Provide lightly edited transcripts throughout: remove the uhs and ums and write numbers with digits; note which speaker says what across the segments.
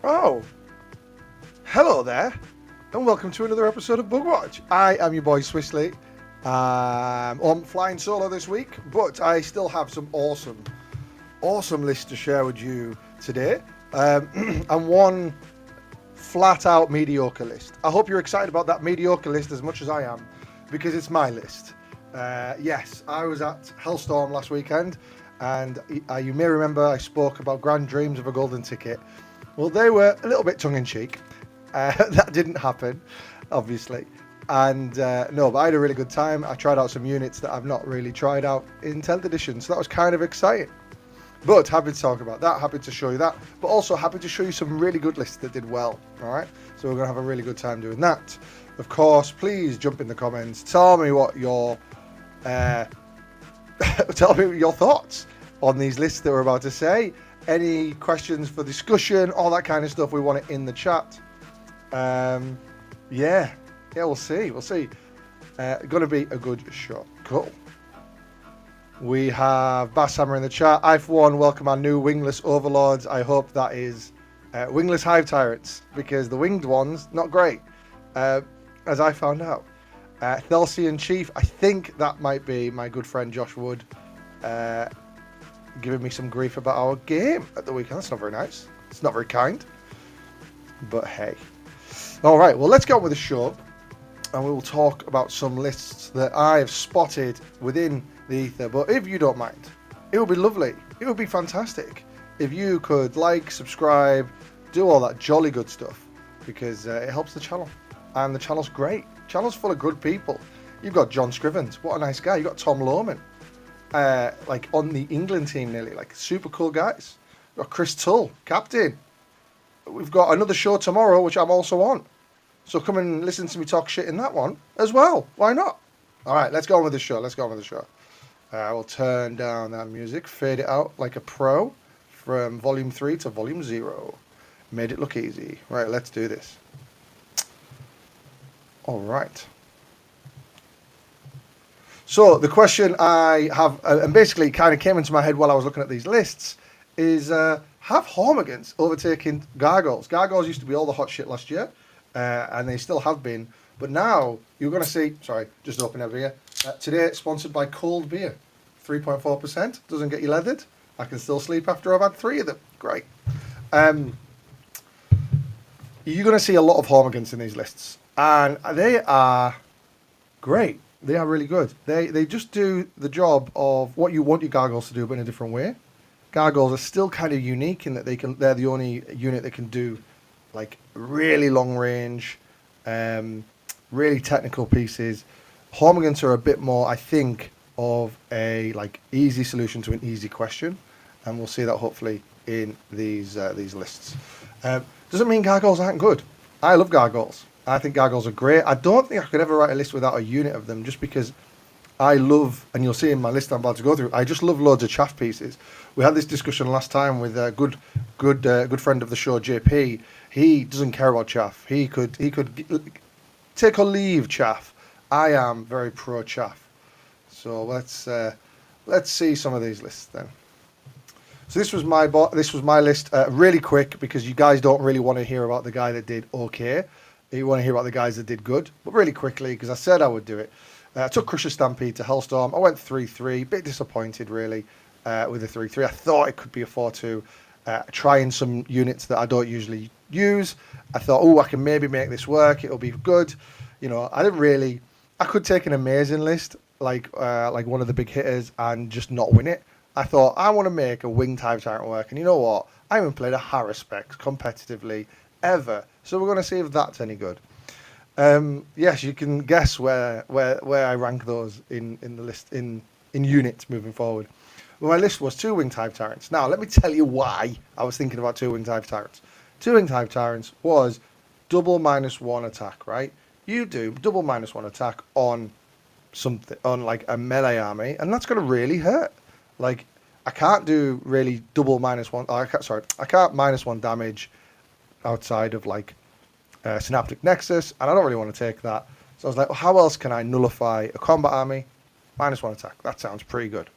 Speaker 1: Oh, hello there, and welcome to another episode of Bugwatch. I am your boy Swissley. I'm flying solo this week, but I still have some awesome lists to share with you today, and one flat-out mediocre list. I hope you're excited about that mediocre list as much as I am, because it's my list. Yes, I was at Hellstorm last weekend, and you may remember I spoke about grand dreams of a golden ticket. Well, they were a little bit tongue-in-cheek. That didn't happen, obviously. And no, but I had a really good time. I tried out some units that I've not really tried out in 10th edition, so that was kind of exciting. But happy to talk about that, happy to show you that, but also happy to show you some really good lists that did well, all right? So we're going to have a really good time doing that. Of course, please jump in the comments. Tell me what your thoughts on these lists that we're about to say. Any questions for discussion, all that kind of stuff, we want it in the chat. Yeah, we'll see. Going to be a good show. Cool. We have Basshammer in the chat. I, for one, welcome our new wingless overlords. I hope that is wingless hive tyrants, because the winged ones, not great, as I found out. Thelsian Chief, I think that might be my good friend Josh Wood, giving me some grief about our game at the weekend. That's not very nice. It's not very kind. But hey. All right, well, let's get on with the show, and we will talk about some lists that I have spotted within the ether. But if you don't mind, it would be lovely. It would be fantastic if you could like, subscribe, do all that jolly good stuff, because it helps the channel. And the channel's great. The channel's full of good people. You've got John Scrivens. What a nice guy. You've got Tom Lohman. Like on the England team nearly, like super cool guys. We've got Chris Tull, captain. We've got another show tomorrow, which I'm also on. So come and listen to me talk shit in that one as well. Why not? All right, let's go on with the show. I will turn down that music, fade it out like a pro from volume 3 to volume 0. Made it look easy. Right, let's do this. All right. So the question I have, and basically kind of came into my head while I was looking at these lists, is have Hormagaunts overtaken Gargoyles? Gargoyles used to be all the hot shit last year, and they still have been. But now you're going to see, sorry, just open a beer. Today it's sponsored by Cold Beer. 3.4%, doesn't get you leathered. I can still sleep after I've had 3 of them. Great. You're going to see a lot of Hormagaunts in these lists, and they are great. They are really good. They just do the job of what you want your Gargoyles to do, but in a different way. Gargoyles are still kind of unique in that they're the only unit that can do like really long range, really technical pieces. Hormagaunts are a bit more, I think, of a like easy solution to an easy question, and we'll see that hopefully in these lists. Doesn't mean Gargoyles aren't good. I love Gargoyles. I think Gargoyles are great. I don't think I could ever write a list without a unit of them, just because I love, and you'll see in my list I'm about to go through, I just love loads of chaff pieces. We had this discussion last time with a good friend of the show, JP. He doesn't care about chaff. He could take or leave chaff. I am very pro chaff. So let's see some of these lists then. So this was my list, really quick, because you guys don't really want to hear about the guy that did okay. You want to hear about the guys that did good, but really quickly, because I said I would do it. I took Crusher Stampede to Hellstorm. I went 3-3, bit disappointed really with the 3-3. I thought it could be a 4-2. Trying some units that I don't usually use. I thought, oh, I can maybe make this work. It'll be good. You know, I could take an amazing list, like one of the big hitters, and just not win it. I thought, I want to make a winged hive tyrant work, and you know what? I haven't played a Harrowspec competitively ever, so we're going to see if that's any good. Yes, you can guess where I rank those in the list in units moving forward. Well, my list was 2 winged hive tyrants. Now let me tell you why I was thinking about 2 winged hive tyrants. 2 winged hive tyrants was double -1 attack, right? You do double -1 attack on something, on like a melee army, and that's going to really hurt. Like, I can't do really double -1. I can't -1 damage outside of like Synaptic Nexus, and I don't really want to take that. So I was like, well, how else can I nullify a combat army? -1 attack. That sounds pretty good.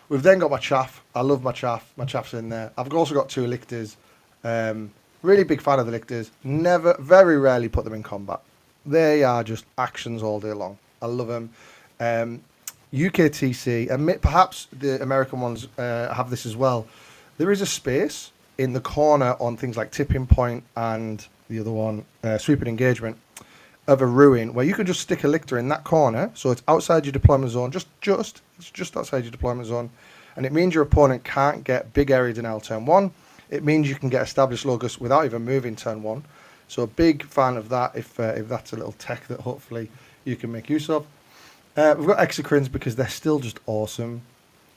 Speaker 1: We've then got my chaff. I love my chaff. My chaff's in there. I've also got 2 lictors. Really big fan of the lictors. Very rarely put them in combat. They are just actions all day long. I love them. UKTC, and perhaps the American ones have this as well. There is a space in the corner on things like Tipping Point and the other one, Sweeping Engagement, of a ruin where you can just stick a lictor in that corner, so it's outside your deployment zone, it's just outside your deployment zone, and it means your opponent can't get big area denial turn 1. It means you can get established locus without even moving turn 1. So a big fan of that if that's a little tech that hopefully you can make use of. We've got exocrines because they're still just awesome.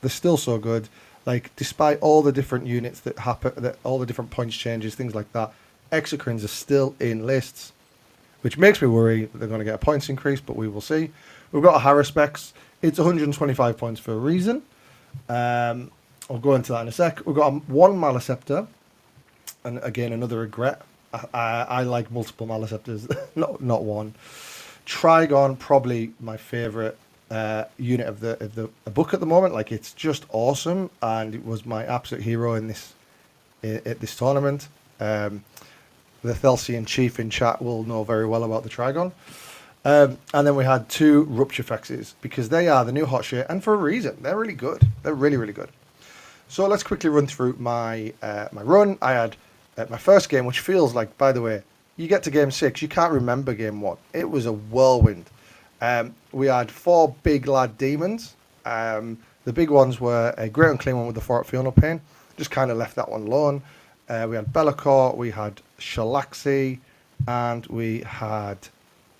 Speaker 1: They're still so good. Like, despite all the different units that happen, all the different points changes, things like that, exocrines are still in lists, which makes me worry that they're going to get a points increase, but we will see. We've got a Haruspex. It's 125 points for a reason. I'll go into that in a sec. We've got one Maliceptor, and again, another regret. I like multiple Maliceptors, not one. Trigon, probably my favourite unit of the book at the moment. Like, it's just awesome, and it was my absolute hero in this at this tournament. The Thelsian Chief in chat will know very well about the Trigon. And then we had 2 Rupture Fexes, because they are the new hot shit, and for a reason. They're really good. They're really, really good. So let's quickly run through my my run. I had my first game, which feels like, by the way, you get to game 6, you can't remember game 1. It was a whirlwind. We had 4 big lad demons. The big ones were a Great Unclean one with the Fort Fiona Pain. Just kind of left that one alone. We had Be'lakor, we had Shalaxi, and we had,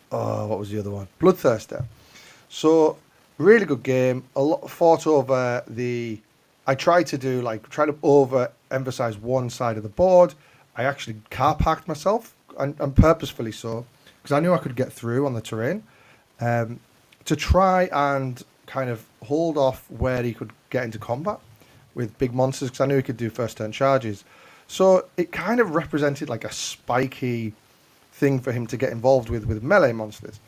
Speaker 1: what was the other one? Bloodthirster. So, really good game. A lot fought over the... I tried to overemphasize one side of the board. I actually car parked myself, and purposefully so, because I knew I could get through on the terrain, to try and kind of hold off where he could get into combat with big monsters, because I knew he could do first turn charges. So it kind of represented like a spiky thing for him to get involved with melee monsters.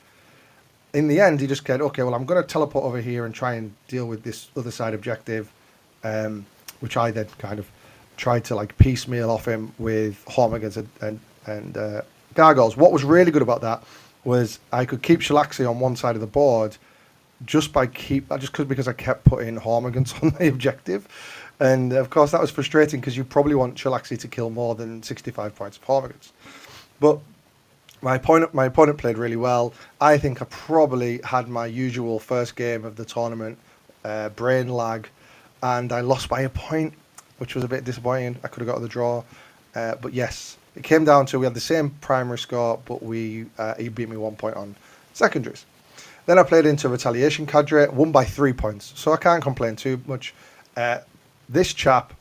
Speaker 1: In the end, he just said, okay, well, I'm going to teleport over here and try and deal with this other side objective, which I then kind of tried to like piecemeal off him with Hormagaunts and Gargoyles. What was really good about that was I could keep Shalaxi on one side of the board just because I kept putting Hormagaunts on the objective. And of course that was frustrating, because you probably want Shalaxi to kill more than 65 points of Hormagaunts. But my opponent played really well. I think I probably had my usual first game of the tournament, brain lag, and I lost by a point, which was a bit disappointing. I could have got the draw. But yes, it came down to we had the same primary score, but he beat me 1 point on secondaries. Then I played into Retaliation Cadre, won by 3 points, so I can't complain too much. This chap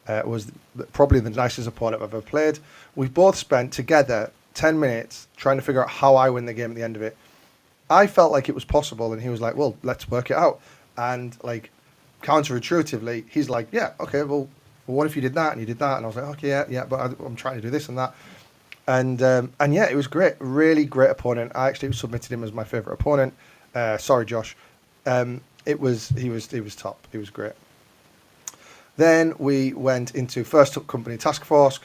Speaker 1: was probably the nicest opponent I've ever played. We both spent together 10 minutes trying to figure out how I win the game at the end of it. I felt like it was possible, and he was like, well, let's work it out. And like, counterintuitively, he's like, yeah, okay, well, what if you did that and you did that? And I was like, okay, yeah, but I'm trying to do this and that. And yeah, it was great. Really great opponent. I actually submitted him as my favourite opponent. Sorry, Josh. He was top. He was great. Then we went into First Up Company Task Force.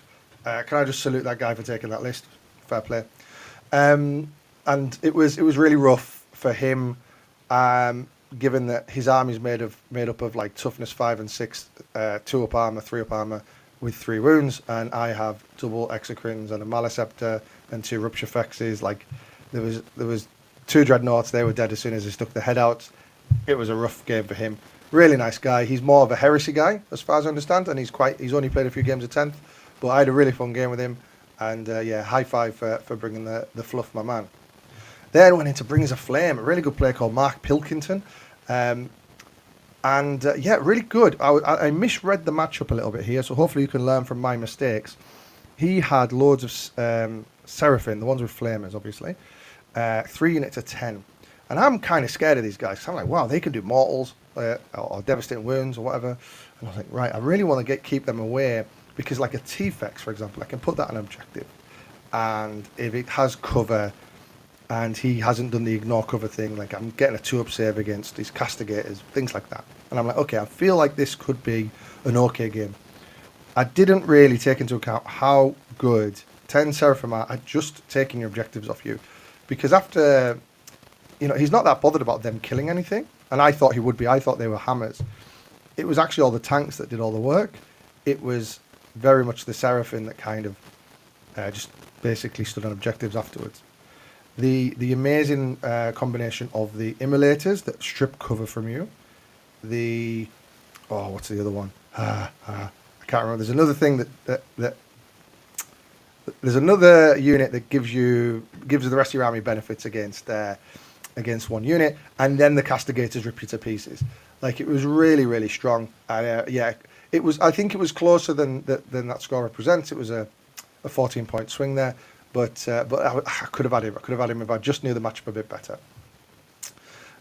Speaker 1: Can I just salute that guy for taking that list? Fair play. And it was really rough for him, given that his army is made up of like toughness 5 and 6, 2 up armor, 3 up armor with 3 wounds, and I have double exocrines and a Maliceptor and 2 rupture fexes. Like, there was 2 dreadnoughts. They were dead as soon as they stuck their head out. It was a rough game for him. Really nice guy. He's more of a heresy guy, as far as I understand, and he's only played a few games of 10th, but I had a really fun game with him. And yeah, high five for bringing the fluff, my man. Then went into Bringers of Flame, a really good player called Mark Pilkington. Yeah, really good. I misread the matchup a little bit here, so hopefully you can learn from my mistakes. He had loads of Seraphim, the ones with flamers, obviously. 3 units of 10. And I'm kind of scared of these guys. So I'm like, wow, they can do mortals or devastating wounds or whatever. And I was like, right, I really want to keep them away. Because like a T-Fex, for example, I can put that on objective. And if it has cover and he hasn't done the ignore cover thing, like I'm getting a 2-up save against these castigators, things like that. And I'm like, okay, I feel like this could be an okay game. I didn't really take into account how good 10 Seraphim are at just taking your objectives off you. Because after, he's not that bothered about them killing anything. And I thought he would be. I thought they were hammers. It was actually all the tanks that did all the work. It was very much the Seraphim that kind of just basically stood on objectives afterwards. The amazing combination of the immolators that strip cover from you. What's the other one? I can't remember. There's another thing that there's another unit that gives the rest of your army benefits against one unit, and then the castigators rip you to pieces. Like, it was really, really strong. And it was. I think it was closer than that score represents. It was a 14-point swing there, but I could have had him. I could have had him if I just knew the matchup a bit better.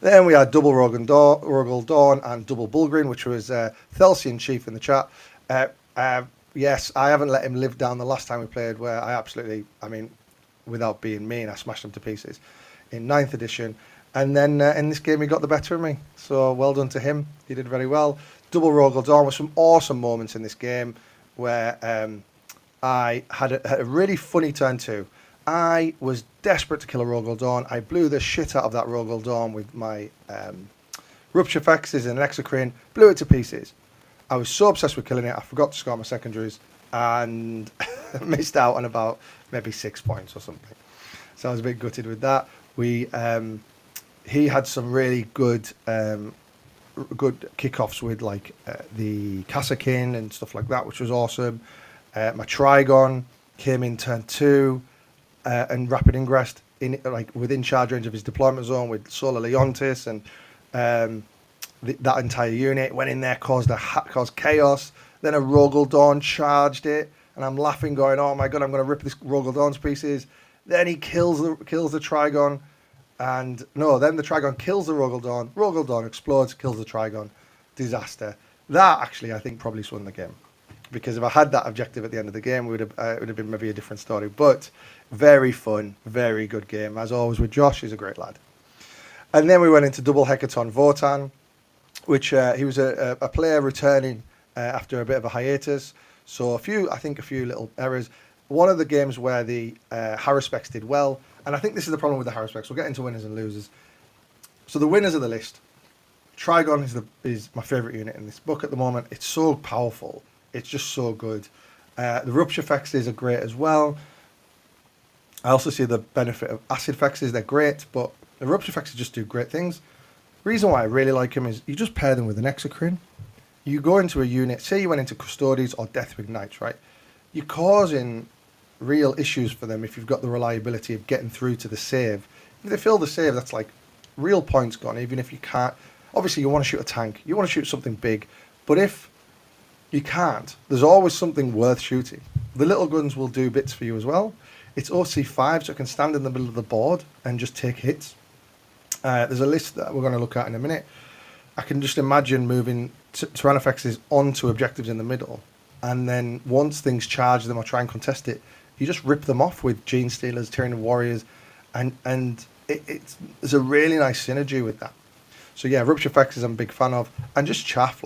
Speaker 1: Then we had double Rogel Dawn and double Bulgrin, which was Thelsian Chief in the chat. Yes, I haven't let him live down the last time we played, where without being mean, I smashed him to pieces in 9th edition. And then in this game, he got the better of me. So well done to him. He did very well. Double Rogel Dawn with some awesome moments in this game where I had a really funny turn too. I was desperate to kill a Rogel Dawn. I blew the shit out of that Rogel Dawn with my Rupture Fexes and an Exocrine, blew it to pieces. I was so obsessed with killing it, I forgot to score my secondaries and missed out on about maybe 6 points or something. So I was a bit gutted with that. He had some really good kickoffs with the Kassakin and stuff like that, which was awesome. My Trigon came in turn 2 and Rapid Ingress within charge range of his deployment zone with Solar Leontis and that entire unit went in there, caused chaos. Then a Rogel Dawn charged it, and I'm laughing, going, "Oh my god, I'm going to rip this Rogel Dawn to pieces." Then he kills the Trigon, then the Trigon kills the Rogel Dawn. Rogel Dawn explodes, kills the Trigon. Disaster. That actually, I think, probably swung the game, because if I had that objective at the end of the game, it would have been maybe a different story. But very fun, very good game as always with Josh. He's a great lad. And then we went into double Hecaton Votan, which he was a player returning after a bit of a hiatus. So a few little errors. One of the games where the Haruspecs did well, and I think this is the problem with the Haruspecs. We'll get into winners and losers. So the winners of the list, Trigon is my favourite unit in this book at the moment. It's so powerful. It's just so good. The Rupture Fexes are great as well. I also see the benefit of Acid Fexes. They're great, but the Rupture Fexes just do great things. Reason why I really like him is you just pair them with an Exocrine. You go into a unit, say you went into Custodes or Deathwing Knights, right? You're causing real issues for them if you've got the reliability of getting through to the save. If they fail the save, that's like real points gone, even if you can't. Obviously, you want to shoot a tank. You want to shoot something big. But if you can't, there's always something worth shooting. The little guns will do bits for you as well. It's OC5, so it can stand in the middle of the board and just take hits. There's a list that we're going to look at in a minute. I can just imagine moving Tyrannofexes onto objectives in the middle, and then once things charge them or try and contest it, you just rip them off with Gene Stealers, Tyranid Warriors, and there's a really nice synergy with that. So yeah, Rupture Fexes I'm a big fan of, and just chaff.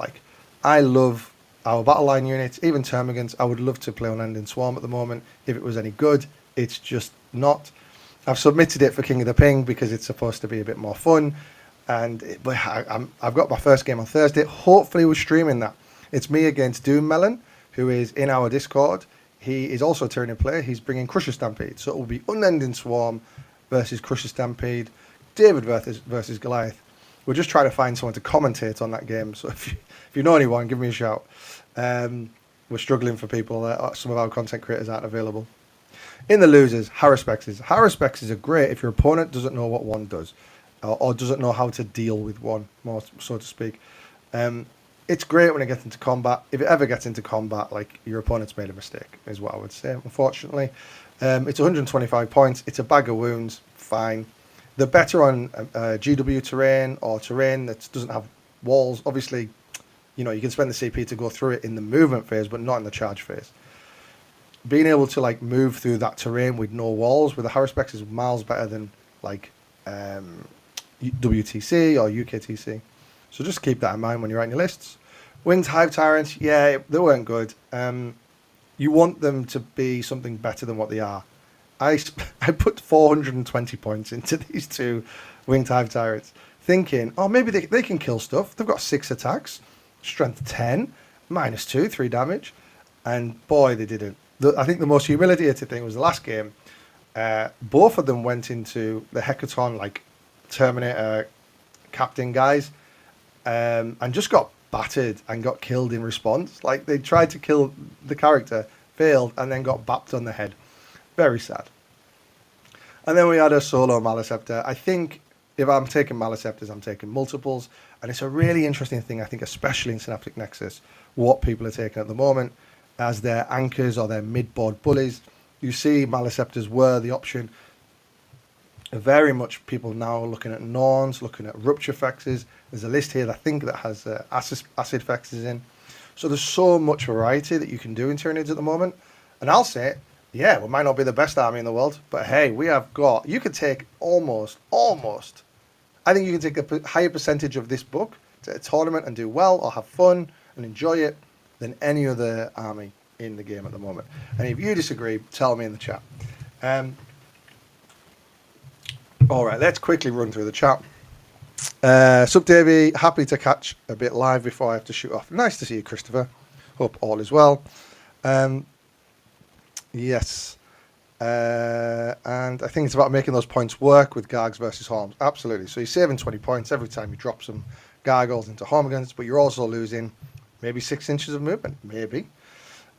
Speaker 1: I love our battleline units, even Termagants. I would love to play Unending Swarm at the moment if it was any good. It's just not. I've submitted it for King of the Ping because it's supposed to be a bit more fun, but I've got my first game on Thursday. Hopefully we're streaming that. It's me against Doom Melon, who is in our Discord. He is also a Tyranid player. He's bringing Crusher Stampede, so it will be Unending Swarm versus Crusher Stampede, David versus Goliath. We're just trying to find someone to commentate on that game, so if you know anyone, give me a shout. We're struggling for people. Some of our content creators aren't available. In the losers, Haruspecs. Haruspecs are great if your opponent doesn't know what one does, or doesn't know how to deal with one, more so to speak. It's great when it gets into combat. If it ever gets into combat, your opponent's made a mistake, is what I would say, unfortunately. It's 125 points. It's a bag of wounds. Fine. They're better on GW terrain or terrain that doesn't have walls. Obviously, you can spend the CP to go through it in the movement phase, but not in the charge phase. Being able to move through that terrain with no walls with the Haruspecs is miles better than WTC or UKTC. So just keep that in mind when you're writing your lists. Winged Hive Tyrants, yeah, they weren't good. You want them to be something better than what they are. I put 420 points into these two Winged Hive Tyrants, thinking, oh, maybe they can kill stuff. They've got 6 attacks, strength 10, -2, 3 damage. And boy, they didn't. I think the most humiliating thing was the last game. Both of them went into the Hecaton, like Terminator captain guys, and just got battered and got killed in response. Like they tried to kill the character, failed, and then got bapped on the head. Very sad. And then we had a solo Maliceptor. I think if I'm taking Maliceptors, I'm taking multiples. And it's a really interesting thing, I think, especially in Synaptic Nexus, what people are taking at the moment as their anchors or their mid-board bullies. You see Maliceptors were the option. Very much people now looking at Norns, looking at Rupture Fexes. There's a list here, I think, that has Acid Fexes in. So there's so much variety that you can do in Tyranids at the moment. And I'll say, yeah, we might not be the best army in the world, but hey, we have got, you could take almost, I think you can take a higher percentage of this book to a tournament and do well or have fun and enjoy it than any other army in the game at the moment. And if you disagree, tell me in the chat. All right, let's quickly run through the chat. Sub Davey, happy to catch a bit live before I have to shoot off. Nice to see you, Christopher. Hope all is well. Yes. And I think it's about making those points work with Gargs versus Horms. Absolutely. So you're saving 20 points every time you drop some Gargoyles into Hormagaunts, but you're also losing maybe 6 inches of movement. Maybe.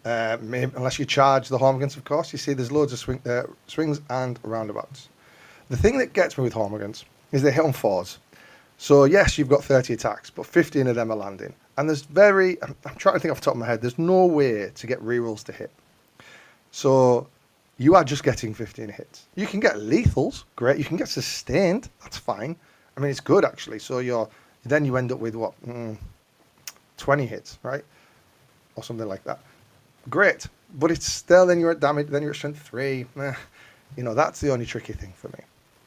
Speaker 1: Unless you charge the Hormagaunts, of course. You see there's loads of swings and roundabouts. The thing that gets me with Hormagaunts is they hit on 4s. So yes, you've got 30 attacks, but 15 of them are landing. And there's I'm trying to think off the top of my head, there's no way to get rerolls to hit. So you are just getting 15 hits. You can get lethals, great. You can get sustained, that's fine. I mean, it's good actually. So then you end up with what, 20 hits, right? Or something like that. Great, but it's still, then you're at damage, then you're at strength 3. You know, that's the only tricky thing for me.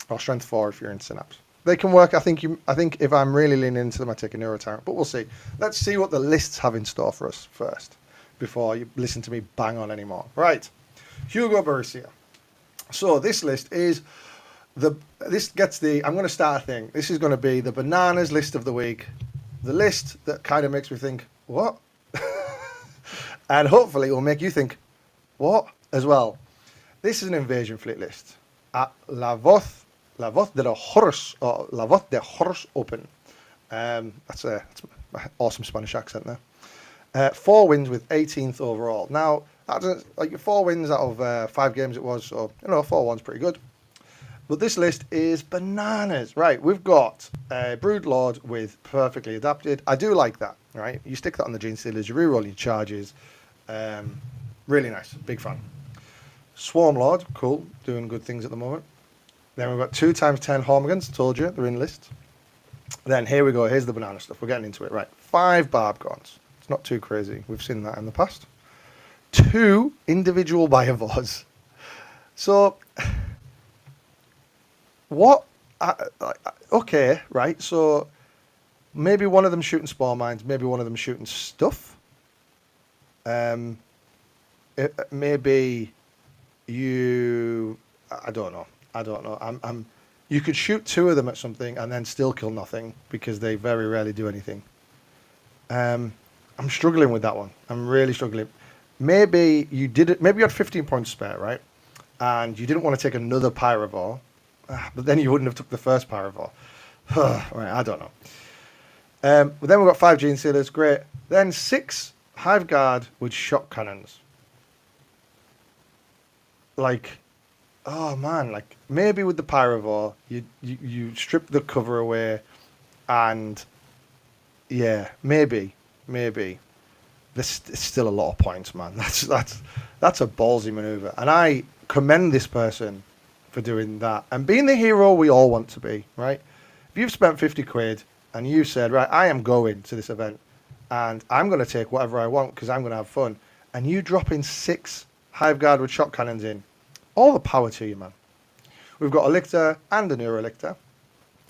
Speaker 1: Or strength 4 if you're in Synapse. They can work. I think if I'm really leaning into them, I take a Neuro Tyrant. But we'll see. Let's see what the lists have in store for us first, before you listen to me bang on anymore. Right, Hugo Barcia. So this list is I'm going to start a thing. This is going to be the bananas list of the week. The list that kind of makes me think, what? And hopefully it will make you think, what? As well. This is an invasion fleet list. At La Voz de la Horse, or La Voz de Horse Open. That's an awesome Spanish accent there. 4 wins with 18th overall. Now, like 4 wins out of 5 games it was, so, 4-1's pretty good. But this list is bananas. Right, we've got Brood Lord with perfectly adapted. I do like that, right? You stick that on the Gene Stealers, you reroll your charges. Really nice, big fan. Swarm Lord, cool, doing good things at the moment. Then we've got 2x10 Hormagaunts, told you, they're in the list. Then here we go, here's the banana stuff, we're getting into it, right. 5 Barbgaunts, it's not too crazy, we've seen that in the past. 2 individual Biovores. So, what, okay, right, so maybe one of them shooting Spore Mines, maybe one of them shooting stuff. Maybe I don't know. You could shoot 2 of them at something and then still kill nothing because they very rarely do anything. I'm struggling with that one. I'm really struggling. Maybe you did it. Maybe you had 15 points spare, right? And you didn't want to take another Pyrovore, but then you wouldn't have took the first Pyrovore. Right, I don't know. But then we've got 5 Gene Sealers, great. Then 6 Hive Guard with shock cannons. Like, oh man, like maybe with the Pyrovore, you strip the cover away, and yeah, maybe. There's still a lot of points, man. That's a ballsy maneuver, and I commend this person for doing that and being the hero we all want to be, right? If you've spent 50 quid and you said, right, I am going to this event and I'm going to take whatever I want because I'm going to have fun, and you drop in 6 Hive Guard with shock cannons in, all the power to you, man. We've got a Lictor and a Neurolictor.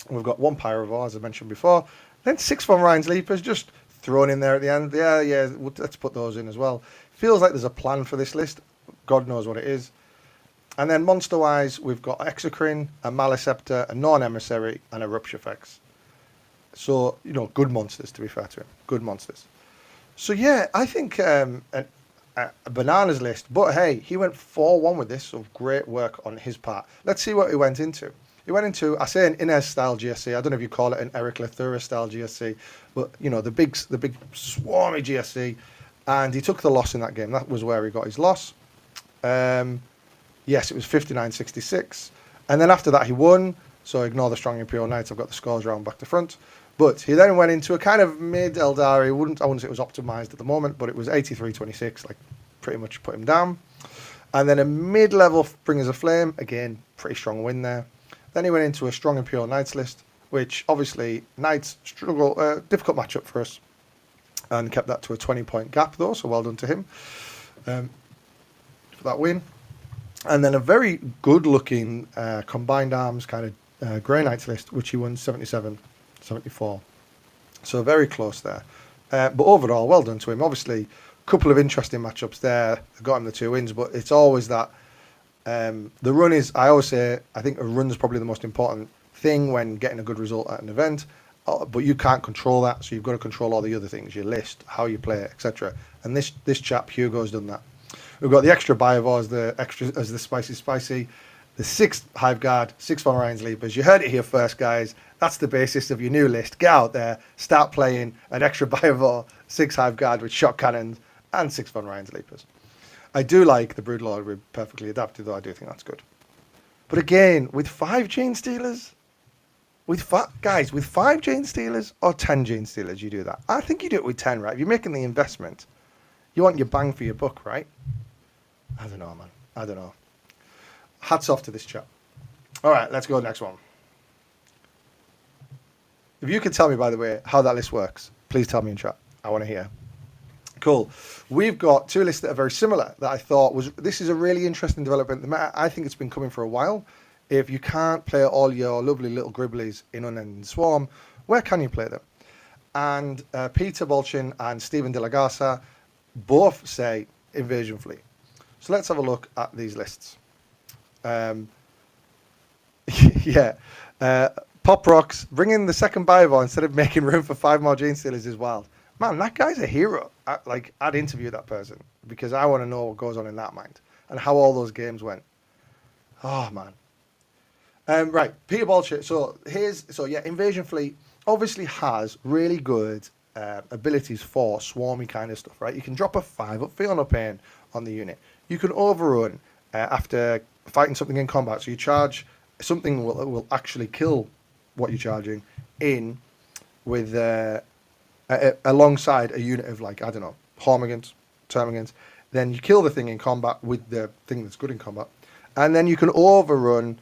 Speaker 1: We've got 1 Pyrovore, as I mentioned before. Then 6 von Ryan's Leapers, just thrown in there at the end. Yeah, let's put those in as well. Feels like there's a plan for this list. God knows what it is. And then monster-wise, we've got Exocrine, a Maleceptor, a Non-Emissary, and a Rupturefex. So, good monsters, to be fair to him. Good monsters. So, yeah, I think a bananas list. But, hey, he went 4-1 with this, so great work on his part. Let's see what he went into. He went into, I say, an Inez-style GSC. I don't know if you call it an Eric Lethura-style GSC. But, the big swarmy GSC. And he took the loss in that game. That was where he got his loss. Yes, it was 59-66. And then after that, he won. So ignore the Strong Imperial Knights. I've got the scores round back to front. But he then went into a kind of mid-Eldari. I wouldn't say it was optimized at the moment, but it was 83-26. Like, pretty much put him down. And then a mid-level Bringers of Flame. Again, pretty strong win there. Then he went into a Strong Imperial Knights list, which obviously Knights struggle, difficult matchup for us. And kept that to a 20-point gap, though. So well done to him for that win. And then a very good-looking Combined Arms kind of Grey Knights list, which he won 77-74. So very close there. But overall, well done to him. Obviously, a couple of interesting matchups there. Got him the 2 wins, but it's always that the run is, I always say, I think a run is probably the most important thing when getting a good result at an event. But you can't control that, so you've got to control all the other things, your list, how you play it, etc. And this chap, Hugo's done that. We've got the extra Biovore as the spicy, the 6 Hive Guard, 6 Von Ryan's Leapers. You heard it here first, guys. That's the basis of your new list. Get out there, start playing an extra Biovore, 6 Hive Guard with shot cannons, and 6 Von Ryan's Leapers. I do like the Broodlord with perfectly adapted, though. I do think that's good. But again, with 5 Gene Stealers, with 5 Gene Stealers or 10 Gene Stealers, you do that. I think you do it with 10, right? If you're making the investment, you want your bang for your buck, right? I don't know, man. I don't know. Hats off to this chap. All right, let's go to the next one. If you could tell me, by the way, how that list works, please tell me in chat. I want to hear. Cool. We've got 2 lists that are very similar that I thought this is a really interesting development. I think it's been coming for a while. If you can't play all your lovely little Gribblies in Unending Swarm, where can you play them? And Peter Bolchin and Stephen De La Garza both say Invasion Fleet. So let's have a look at these lists. Pop Rocks, bring in the second Biovore instead of making room for 5 more Gene Stealers is wild. Man, that guy's a hero. I'd interview that person because I want to know what goes on in that mind and how all those games went. Oh, man. Right, Peter Bolchin. So Invasion Fleet obviously has really good abilities for swarmy kind of stuff, right? You can drop a 5 up, feel no pain on the unit. You can overrun after fighting something in combat. So you charge something will actually kill what you're charging in with alongside a unit of Hormagaunts, Termagants. Then you kill the thing in combat with the thing that's good in combat, and then you can overrun,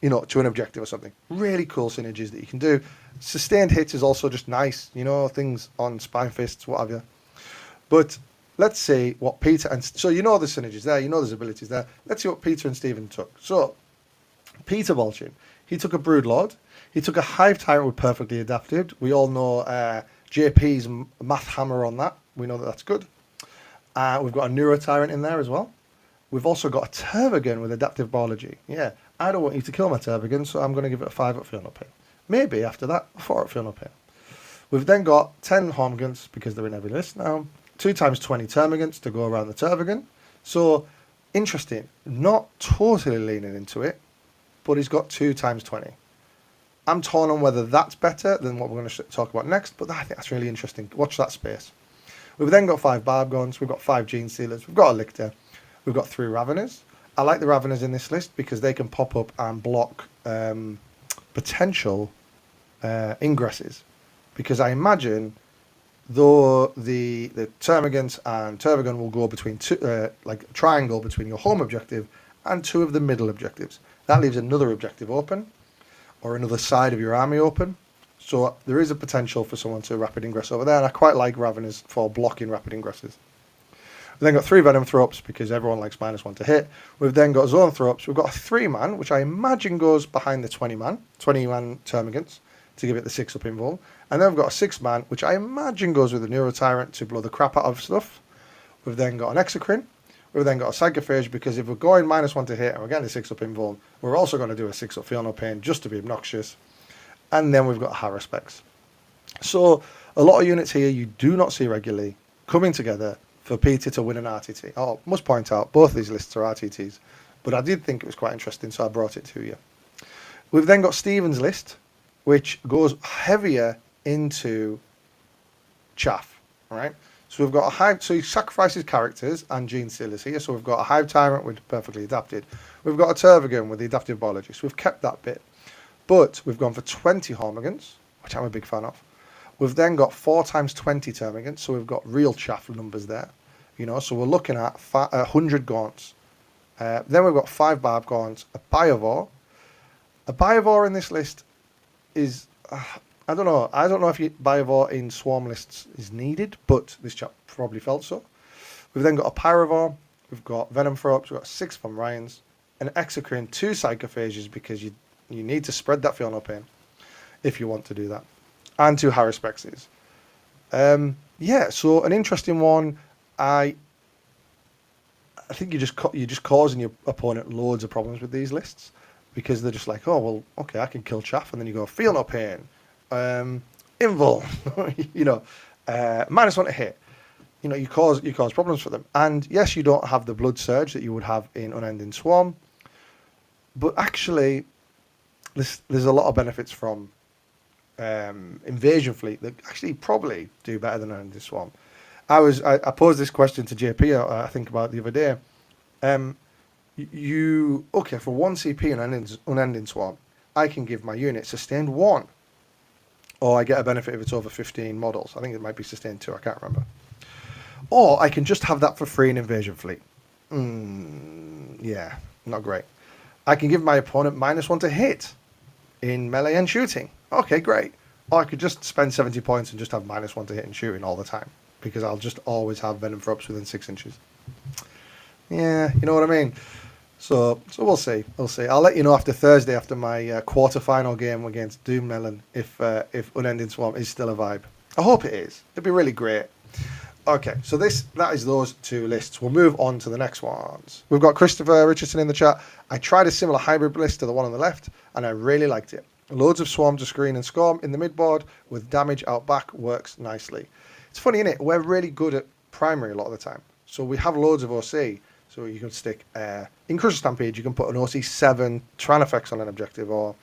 Speaker 1: to an objective or something. Really cool synergies that you can do. Sustained hits is also just nice, things on Spine Fists, what have you. But let's see what Peter and... So the synergies there, there's abilities there. Let's see what Peter and Stephen took. So, Peter Bolchin, he took a Broodlord. He took a Hive Tyrant with perfectly adapted. We all know JP's math hammer on that. We know that that's good. We've got a Neuro Tyrant in there as well. We've also got a Tervigan with adaptive biology. Yeah, I don't want you to kill my Tervigan, so I'm going to give it a 5 up, feel no pain. Maybe after that, a 4 up, feel no pain. We've then got 10 Hormagaunts because they're in every list now. 2 times 20 Termagants to go around the Tervigan. So, interesting. Not totally leaning into it, but he's got 2 times 20. I'm torn on whether that's better than what we're going to talk about next, but I think that's really interesting. Watch that space. We've then got 5 Barbgons. We've got 5 Gene Stealers. We've got a Lictor. We've got 3 Raveners. I like the Raveners in this list because they can pop up and block potential ingresses. Because I imagine, though the Termagants and Tervigan will go between a triangle between your home objective and 2 of the middle objectives. That leaves another objective open, or another side of your army open. So there is a potential for someone to rapid ingress over there, and I quite like Raveners for blocking rapid ingresses. We've then got 3 Venom Throw-Ups because everyone likes -1 to hit. We've then got Zone Throw-Ups. We've got a 3-man, which I imagine goes behind the 20-man Termagants. to give it the 6-up invul. And then we've got a 6-man, which I imagine goes with the Neuro Tyrant to blow the crap out of stuff. We've then got an Exocrine. We've then got a Psychophage, because if we're going -1 to hit and we're getting a 6-up invul, we're also going to do a 6-up Feel No Pain just to be obnoxious. And then we've got a Haruspex. So a lot of units here you do not see regularly coming together for Peter to win an RTT. Oh, must point out, both of these lists are RTTs, but I did think it was quite interesting, so I brought it to you. We've then got Steven's list, which goes heavier into chaff, right? So we've got a Hive, so he sacrifices characters and gene stealers here. So we've got a Hive Tyrant with perfectly adapted. We've got a Tervigan with the adaptive biology. So we've kept that bit. But we've gone for 20 Hormagaunts, which I'm a big fan of. We've then got 4 times 20 Termagants, so we've got real chaff numbers there. You know, so we're looking at 100 Gaunts. Then we've got 5 Barb Gaunts, a Biovore. A Biovore in this list is... I don't know. I don't know if Biovore in Swarm lists is needed, but this chap probably felt so. We've then got a Pyrovore. We've got Venom Throps. We've got 6 Von Ryans. An Exocrine, 2 Psychophages, because you need to spread that Feel No Pain if you want to do that. And 2 Harrispexes. Yeah, so an interesting one. I think you're just causing your opponent loads of problems with these lists, because they're just like, oh, well, okay, I can kill chaff, and then you go, Feel No Pain. Invul, you know, -1 to hit. You know, you cause problems for them. And yes, you don't have the blood surge that you would have in Unending Swarm, but actually, there's a lot of benefits from Invasion Fleet that actually probably do better than Unending Swarm. I posed this question to JP, I think about the other day. Okay, for 1 CP in Unending Swarm, I can give my unit sustained 1. Or I get a benefit if it's over 15 models. I think it might be sustained 2, I can't remember. Or I can just have that for free in Invasion Fleet. Yeah, not great. I can give my opponent -1 to hit in melee and shooting. Okay, great. Or I could just spend 70 points and just have -1 to hit and shooting all the time, because I'll just always have Venom Throps within 6 inches. Yeah, you know what I mean? So we'll see. I'll let you know after Thursday, after my quarter-final game against Doommelon, if Unending Swarm is still a vibe. I hope it is. It'd be really great. Okay, so that is those 2 lists. We'll move on to the next ones. We've got Christopher Richardson in the chat. I tried a similar hybrid list to the one on the left, and I really liked it. Loads of Swarm to screen and Scorm in the midboard, with damage out back works nicely. It's funny, isn't it? We're really good at primary a lot of the time. So we have loads of OC. So you can stick, in Crucial Stampede, you can put an OC7 Tranafex on an objective, or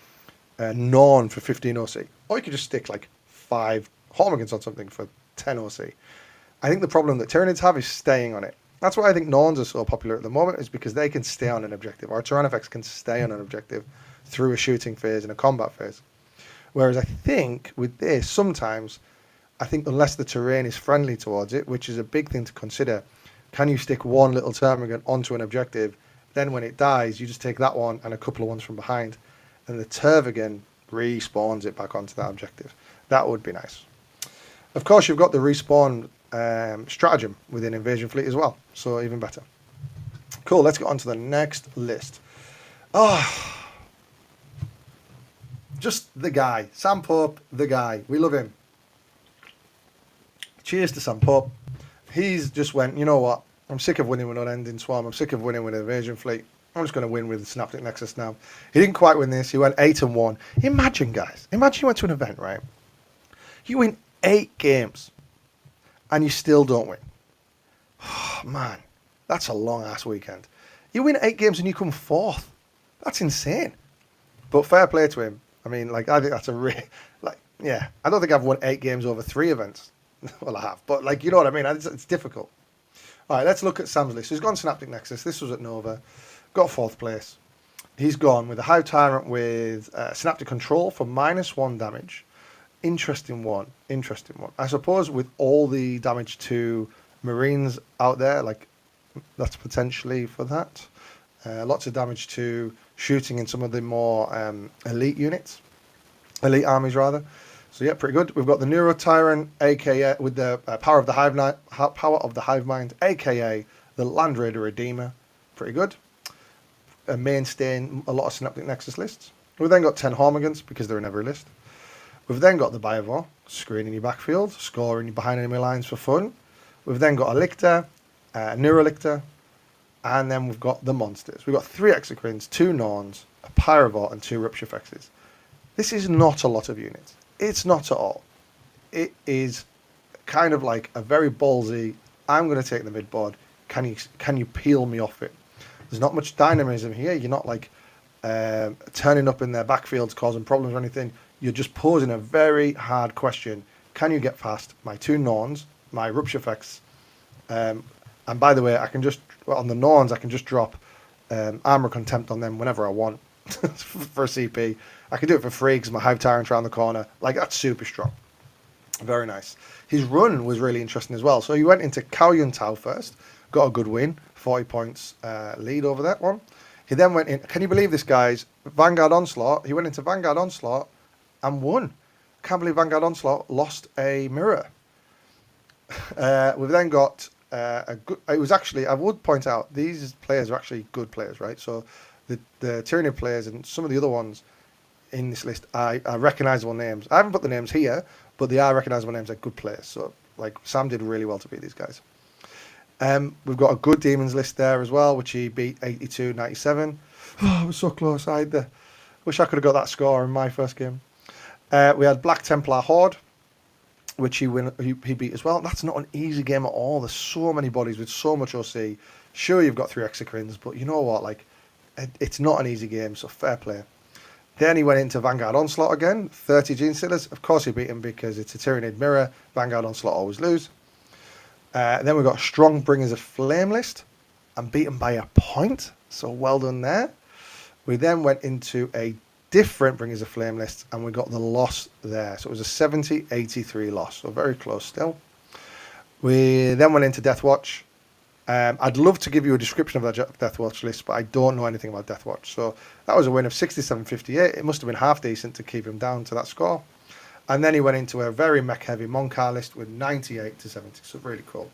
Speaker 1: Norn for 15 OC. Or you could just stick like 5 Hormagaunts on something for 10 OC. I think the problem that Tyranids have is staying on it. That's why I think Norns are so popular at the moment, is because they can stay on an objective, or Tyrannofex can stay on an objective through a shooting phase and a combat phase. Whereas I think with this, sometimes, I think unless the terrain is friendly towards it, which is a big thing to consider, can you stick 1 little Termagant onto an objective, then when it dies, you just take that one and a couple of ones from behind, and the Tervigan respawns it back onto that objective. That would be nice. Of course, you've got the respawn stratagem within Invasion Fleet as well, so even better. Cool, let's get on to the next list. Just the guy. Sam Pope, the guy. We love him. Cheers to Sam Pope. He's just went, you know what? I'm sick of winning with Unending Swarm. I'm sick of winning with Invasion Fleet. I'm just going to win with Synaptic Nexus now. He didn't quite win this. He went 8-1. Imagine, guys. Imagine you went to an event, right? You win 8 games and you still don't win. Oh, man, that's a long-ass weekend. You win 8 games and you come 4th. That's insane. But fair play to him. I mean, like, I think that's a really... yeah. I don't think I've won 8 games over 3 events. Well, I have, but like, you know what I mean? It's difficult. All right, let's look at Sam's list. He's gone Synaptic Nexus. This was at Nova. Got 4th place. He's gone with a Hive Tyrant with Synaptic Control for -1 damage. Interesting one. I suppose with all the damage to Marines out there, like, that's potentially for that. Lots of damage to shooting in some of the more elite armies rather. So yeah, pretty good. We've got the Neuro Tyrant, aka with the power of the Hive Mind, aka the Land Raider Redeemer. Pretty good. A mainstay in a lot of Synaptic Nexus lists. We've then got 10 Hormagaunts because they're in every list. We've then got the Biovore, screening your backfield, scoring you behind enemy lines for fun. We've then got a Lictor, a Neurolictor, and then we've got the monsters. We've got 3 Exocrines, 2 Norns, a Pyrovore, and 2 Rupture Fexes. This is not a lot of units. It's not at all. It is kind of like a very ballsy, I'm going to take the mid board, can you peel me off it? There's not much dynamism here. You're not like turning up in their backfields causing problems or anything. You're just posing a very hard question. Can you get past my 2 Norns, my Rupture Fex? And by the way, I can just, on the Norns, I can just drop Armor Contempt on them whenever I want for a CP. I can do it for free because my Hive Tyrant's around the corner. Like, that's super strong. Very nice. His run was really interesting as well. So he went into Kaoyun Tao first, got a good win, 40 points lead over that one. He then went in, can you believe this, guys? Vanguard Onslaught. He went into Vanguard Onslaught and won. Can't believe Vanguard Onslaught lost a mirror. We've then got a good, it was actually, I would point out, these players are actually good players, right? So the Tyranid players and some of the other ones in this list are recognizable names. I haven't put the names here, but they are recognizable names. They're good players. So, like, Sam did really well to beat these guys. We've got a good Demons list there as well, which he beat 82-97. Oh, I was so close. Wish I could have got that score in my first game. We had Black Templar Horde, which he beat as well. That's not an easy game at all. There's so many bodies with so much OC. Sure, you've got 3 Exocrines, but you know what? Like, it's not an easy game, so fair play. Then he went into Vanguard Onslaught again, 30 Gene Stealers. Of course he beat him because it's a Tyranid mirror. Vanguard Onslaught always lose. Then we've got a strong Bringers of Flame list and beat him by a point. So well done there. We then went into a different Bringers of Flame list and we got the loss there. So it was a 70-83 loss. So very close still. We then went into Deathwatch. I'd love to give you a description of that Deathwatch list, but I don't know anything about Deathwatch. So that was a win of 67-58. It must have been half decent to keep him down to that score. And then he went into a very mech-heavy Monkar list with 98-70. So really cool.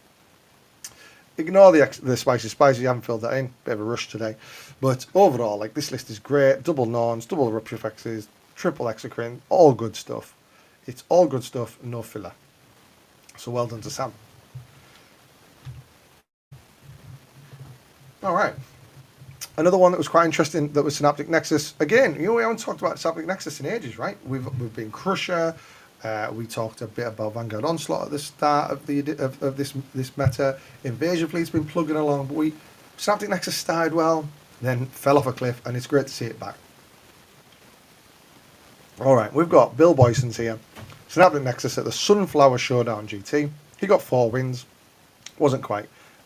Speaker 1: Ignore the spicy. You haven't filled that in. Bit of a rush today. But overall, like, this list is great. Double Norns, double Rupture Fexes, triple Exocrine. All good stuff. It's all good stuff, no filler. So well done to Sam. All right. Another one that was quite interesting, that was Synaptic Nexus. Again, we haven't talked about Synaptic Nexus in ages, right? We've been Crusher. We talked a bit about Vanguard Onslaught at the start of this meta. Invasion Fleet's been plugging along, but Synaptic Nexus started well, then fell off a cliff, and it's great to see it back. All right, we've got Bill Boyson's here. Synaptic Nexus at the Sunflower Showdown GT. He got 4 wins. Wasn't quite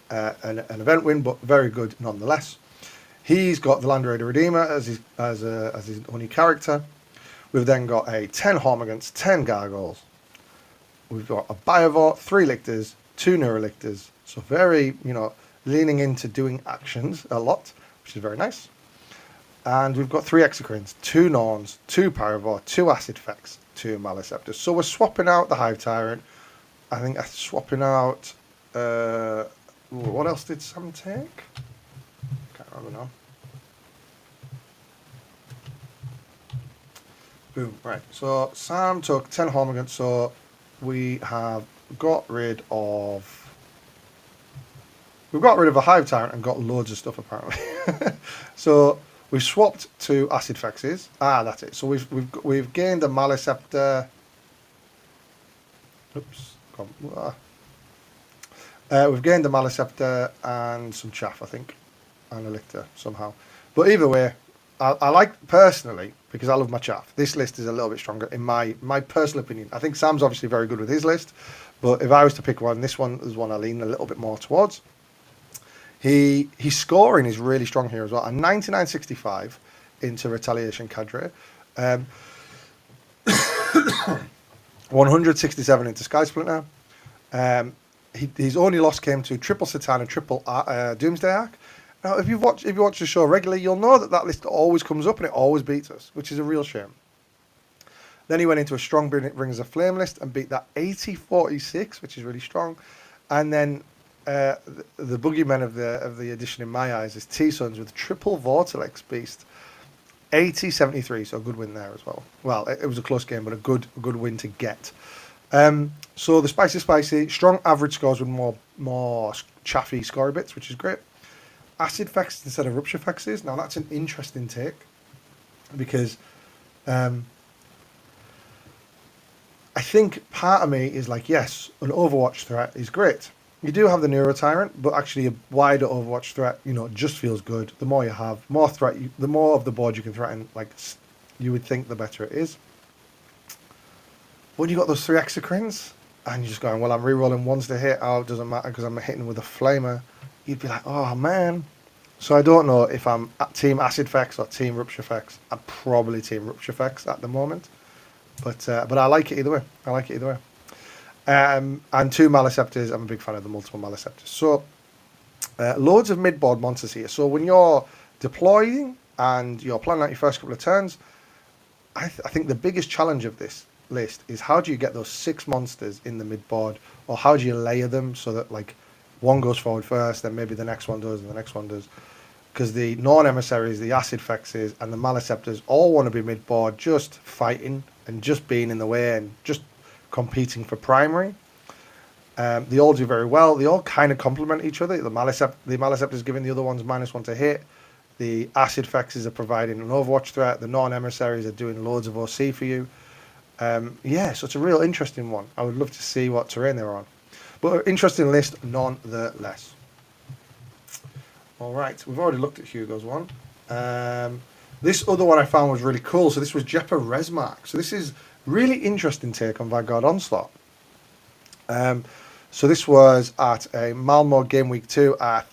Speaker 1: an event win, but very good nonetheless. He's got the Land Raider Redeemer as his only character. We've then got a 10 Hormagaunts, 10 Gargoyles. We've got a Biovore, 3 Lictors, 2 Neurolictors. So very, leaning into doing actions a lot, which is very nice. And we've got 3 Exocrines, 2 Norns, 2 Pyrovore, 2 Acid Fex, 2 Maliceptors. So we're swapping out the Hive Tyrant. I think that's swapping out... what else did Sam take? Can't remember now. Boom. Right. So Sam took 10 Hormagaunts. So we have got rid of... We've got rid of a Hive Tyrant and got loads of stuff apparently. So we've swapped to Acid Fexes. That's it. So we've gained a Maliceptor. Oops. We've gained a Maliceptor and some chaff, I think, and a Lictor somehow. But either way, I like, personally, because I love my chaff, this list is a little bit stronger in my personal opinion. I think Sam's obviously very good with his list, but if I was to pick one, this one is one I lean a little bit more towards. His scoring is really strong here as well. A 99.65 into Retaliation Cadre. 167 into Sky Splinter. His only loss came to triple Satan and triple Doomsday Arc. Now, if you watch the show regularly, you'll know that list always comes up and it always beats us, which is a real shame. Then he went into a strong Bringers of Flame list and beat that 80-46, which is really strong. And then the boogeyman of the edition in my eyes is T-Sons with triple Vortex Beast. 80-73, so a good win there as well. Well, it was a close game, but a good win to get. So the spicy, strong average scores with more chaffy score bits, which is great. Acid fexes instead of rupture fexes. Now that's an interesting take because I think part of me is like, yes, an Overwatch threat is great. You do have the Neuro Tyrant, but actually a wider Overwatch threat, just feels good. The more you have, more threat, the more of the board you can threaten, like you would think, the better it is. When you got those 3 exocrines, and you're just going, well, I'm re-rolling ones to hit, oh, it doesn't matter because I'm hitting with a flamer, you'd be like, oh man. So I don't know if I'm at Team Acid Fex or Team Rupture Fex. I'm probably Team Rupture Fex at the moment. But I like it either way. And 2 Maleceptors. I'm a big fan of the multiple Maleceptors. So loads of mid-board monsters here. So when you're deploying and you're planning out your first couple of turns, I think the biggest challenge of this list is how do you get those 6 monsters in the mid-board, or how do you layer them so that like one goes forward first, then maybe the next one does, and the next one does. Because the non-emissaries, the Acid Fexes, and the Maleceptors all want to be mid-board, just fighting and just being in the way and just competing for primary. They all do very well. They all kind of complement each other. The Maleceptors giving the other ones -1 to hit. The Acid Fexes are providing an Overwatch threat. The non-emissaries are doing loads of OC for you. Yeah, so it's a real interesting one. I would love to see what terrain they're on. But an interesting list nonetheless. All right, we've already looked at Hugo's one. This other one I found was really cool. So this was Jepa Resmark. So this is really interesting take on Vanguard Onslaught. So this was at a Malmo Game Week 2. I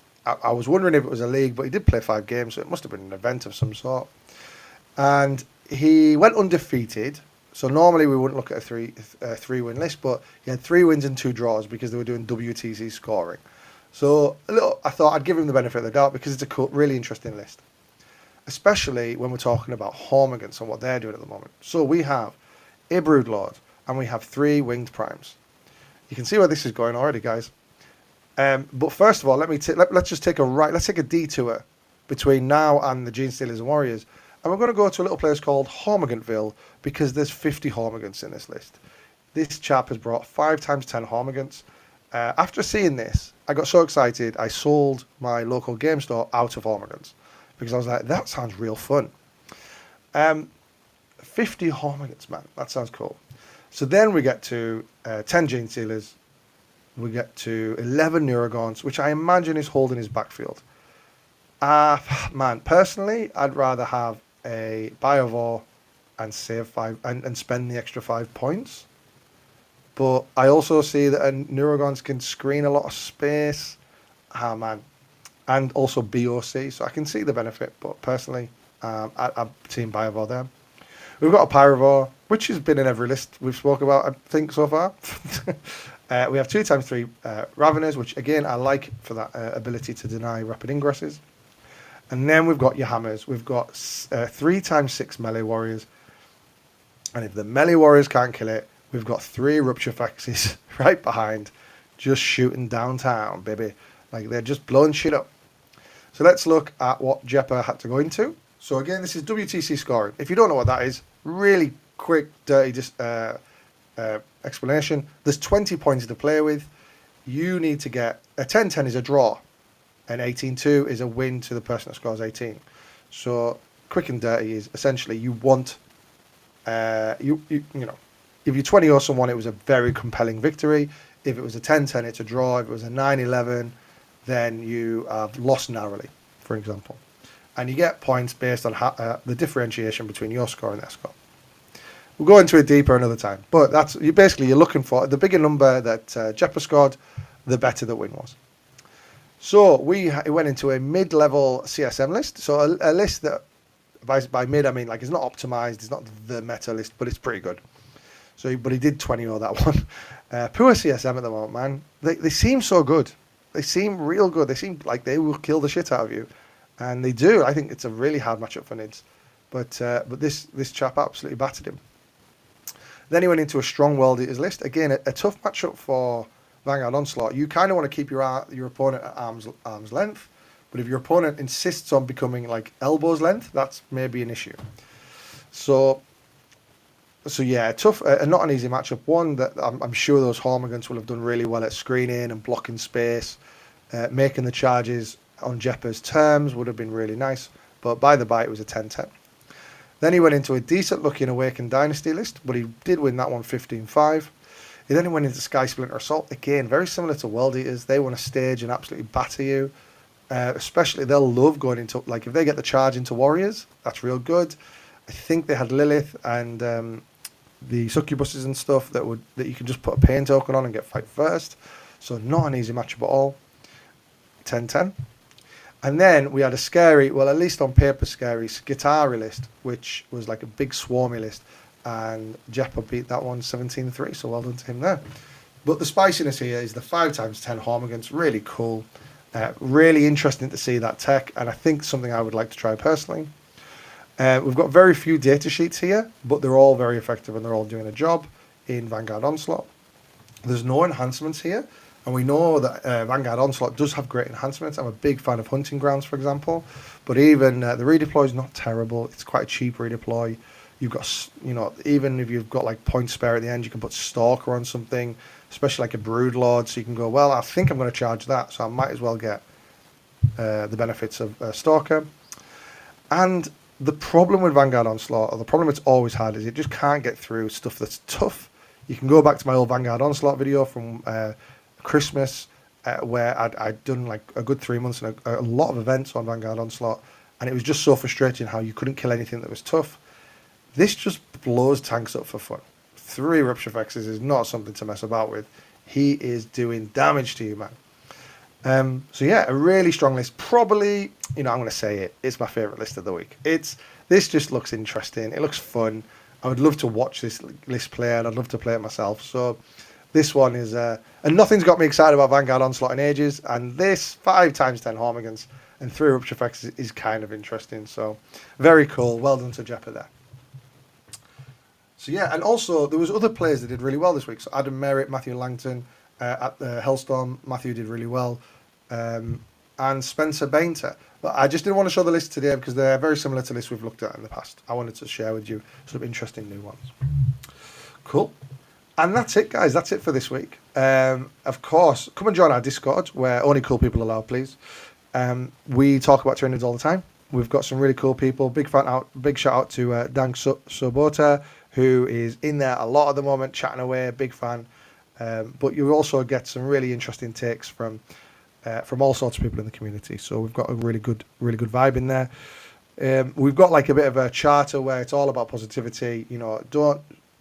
Speaker 1: was wondering if it was a league, but he did play 5 games, so it must have been an event of some sort. And he went undefeated. So normally we wouldn't look at a 3-win list, but he had 3 wins and 2 draws because they were doing WTC scoring. So I thought I'd give him the benefit of the doubt because it's a cool, really interesting list, especially when we're talking about Hormagaunts and what they're doing at the moment. So we have a Broodlord and we have 3 Winged Primes. You can see where this is going already, guys. But first of all, let's just take a detour between now and the Gene Stealers and Warriors. And we're going to go to a little place called Hormagantville because there's 50 Hormagaunts in this list. This chap has brought 5 times 10 Hormagaunts. After seeing this, I got so excited, I sold my local game store out of Hormagaunts because I was like, that sounds real fun. 50 Hormagaunts, man. That sounds cool. So then we get to 10 Gene Stealers. We get to 11 Neurogaunts, which I imagine is holding his backfield. Man, personally, I'd rather have a Biovore and save 5 and spend the extra 5 points. But I also see that a Neurogaunts can screen a lot of space. Man. And also BOC, so I can see the benefit. But personally, I'm team Biovore there. We've got a Pyrovore, which has been in every list we've spoke about, I think, so far. We have 2 times 3 Raveners, which, again, I like for that ability to deny rapid ingresses. And then we've got your Hammers. We've got 3 times 6 Melee Warriors. And if the Melee Warriors can't kill it, we've got 3 Rupture Fexes right behind, just shooting downtown, baby. Like, they're just blowing shit up. So let's look at what Jepa had to go into. So again, this is WTC scoring. If you don't know what that is, really quick, dirty explanation. There's 20 points to play with. You need to get a 10-10 is a draw, and 18-2 is a win to the person that scores 18. So quick and dirty is essentially you want if you 20-0 someone, it was a very compelling victory. If it was a 10-10, it's a draw. If it was a 9-11, then you have lost narrowly, for example. And you get points based on the differentiation between your score and their score. We'll go into it deeper another time. But that's you're looking for the bigger number that Jepa scored, the better the win was. So we went into a mid-level CSM list. So a list that, by mid, I mean like it's not optimized, it's not the meta list, but it's pretty good. But he did 20-0 that one. Poor CSM at the moment, man. They seem so good. They seem real good. They seem like they will kill the shit out of you. And they do. I think it's a really hard matchup for Nids. But this chap absolutely battered him. Then he went into a strong World Eaters list. Again, a tough matchup for Vanguard Onslaught. You kind of want to keep your opponent at arm's length, But if your opponent insists on becoming like elbows length, that's maybe an issue. So yeah, tough, not an easy matchup. One that I'm sure those Hormagaunts will have done really well at screening and blocking space, making the charges on Jeppa's terms would have been really nice. But by the by, it was a 10-10. Then he went into a decent-looking Awakened Dynasty list, but he did win that one 15-5. He then went into Sky Splinter Assault. Again, very similar to World Eaters. They want to stage and absolutely batter you. Especially, they'll love going into, like, if they get the charge into Warriors, that's real good. I think they had Lilith and the Succubuses and stuff that you can just put a pain token on and get fight first. So not an easy matchup at all. 10-10. And then we had a scary, well, at least on paper scary, Skitarii list, which was like a big swarmy list. And Jeppa beat that one 17-3, so well done to him there. But the spiciness here is the 5x10 Hormagaunts, really cool. Really interesting to see that tech, and I think something I would like to try personally. We've got very few data sheets here, but they're all very effective and they're all doing a job in Vanguard Onslaught. There's no enhancements here, and we know that Vanguard Onslaught does have great enhancements. I'm a big fan of Hunting Grounds, for example, but even the redeploy is not terrible. It's quite a cheap redeploy. You've got, even if you've got like point spare at the end, you can put Stalker on something, especially like a Broodlord, so you can go, well, I think I'm going to charge that, so I might as well get the benefits of Stalker. And the problem with Vanguard Onslaught, or the problem it's always had, is it just can't get through stuff that's tough. You can go back to my old Vanguard Onslaught video from Christmas, where I'd done like a good 3 months and a lot of events on Vanguard Onslaught, and it was just so frustrating how you couldn't kill anything that was tough. This just blows tanks up for fun. 3 Rupture Vexes is not something to mess about with. He is doing damage to you, man. So yeah, a really strong list. Probably, I'm going to say it, it's my favourite list of the week. This just looks interesting. It looks fun. I would love to watch this list play, and I'd love to play it myself. So this one is, and nothing's got me excited about Vanguard Onslaught in ages, and this 5x10 Hormagaunts and 3 Rupture Vexes is kind of interesting. So very cool. Well done to Jeppa there. So yeah, and also there was other players that did really well this week. So Adam Merritt, Matthew Langton at the Hellstorm. Matthew did really well. And Spencer Bainter. But I just didn't want to show the list today because they're very similar to lists we've looked at in the past. I wanted to share with you some interesting new ones. Cool. And that's it, guys. That's it for this week. Of course, come and join our Discord where only cool people allowed, please. We talk about Tyranids all the time. We've got some really cool people. Big shout out to Dan Sobota, who is in there a lot at the moment, chatting away. Big fan. But you also get some really interesting takes from all sorts of people in the community. So we've got a really good vibe in there. We've got like a bit of a charter where it's all about positivity.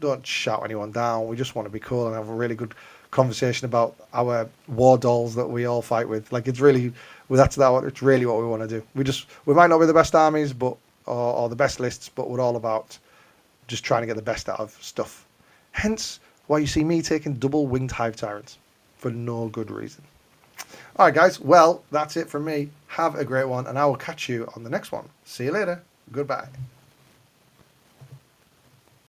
Speaker 1: Don't shout anyone down. We just want to be cool and have a really good conversation about our war dolls that we all fight with. Like it's really, it's really what we want to do. We might not be the best armies, but or the best lists, but we're all about just trying to get the best out of stuff. Hence why you see me taking double winged hive tyrants for no good reason. All right, guys. Well, that's it from me. Have a great one, and I will catch you on the next one. See you later. Goodbye.